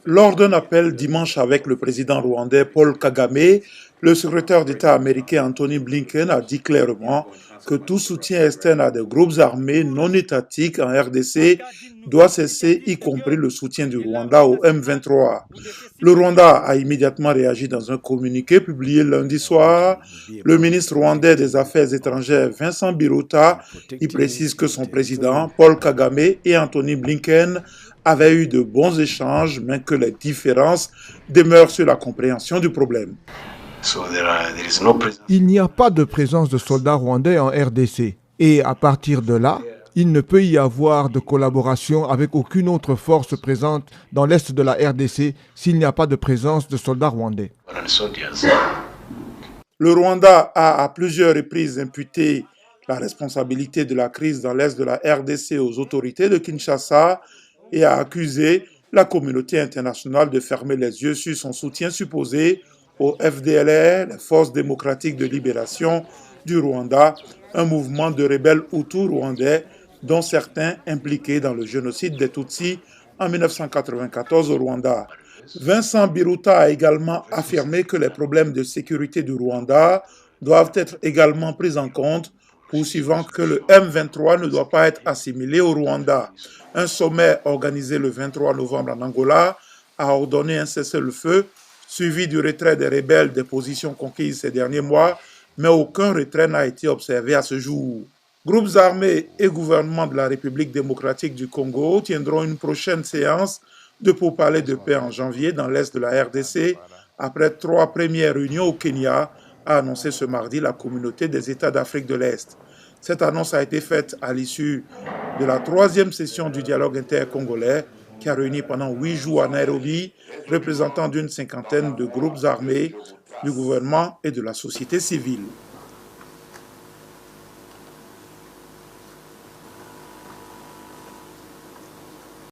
Lors d'un appel dimanche avec le président rwandais Paul Kagame, le secrétaire d'État américain Anthony Blinken a dit clairement que tout soutien externe à des groupes armés non étatiques en RDC doit cesser, y compris le soutien du Rwanda au M23. Le Rwanda a immédiatement réagi dans un communiqué publié lundi soir. Le ministre rwandais des Affaires étrangères Vincent Biruta y précise que son président Paul Kagame et Anthony Blinken avaient eu de bons échanges, mais que les différences demeurent sur la compréhension du problème. Il n'y a pas de présence de soldats rwandais en RDC. Et à partir de là, il ne peut y avoir de collaboration avec aucune autre force présente dans l'est de la RDC s'il n'y a pas de présence de soldats rwandais. Le Rwanda a à plusieurs reprises imputé la responsabilité de la crise dans l'est de la RDC aux autorités de Kinshasa et a accusé la communauté internationale de fermer les yeux sur son soutien supposé au FDLR, les Forces démocratiques de libération du Rwanda, un mouvement de rebelles hutus rwandais dont certains impliqués dans le génocide des Tutsis en 1994 au Rwanda. Vincent Biruta a également affirmé que les problèmes de sécurité du Rwanda doivent être également pris en compte, poursuivant que le M23 ne doit pas être assimilé au Rwanda. Un sommet organisé le 23 novembre en Angola a ordonné un cessez-le-feu, suivi du retrait des rebelles des positions conquises ces derniers mois, mais aucun retrait n'a été observé à ce jour. Groupes armés et gouvernement de la République démocratique du Congo tiendront une prochaine séance de pourparlers de paix en janvier dans l'est de la RDC, après 3 premières réunions au Kenya, a annoncé ce mardi la communauté des États d'Afrique de l'Est. Cette annonce a été faite à l'issue de la 3e session du dialogue intercongolais qui a réuni pendant 8 jours à Nairobi, représentants d'une 50aine de groupes armés, du gouvernement et de la société civile.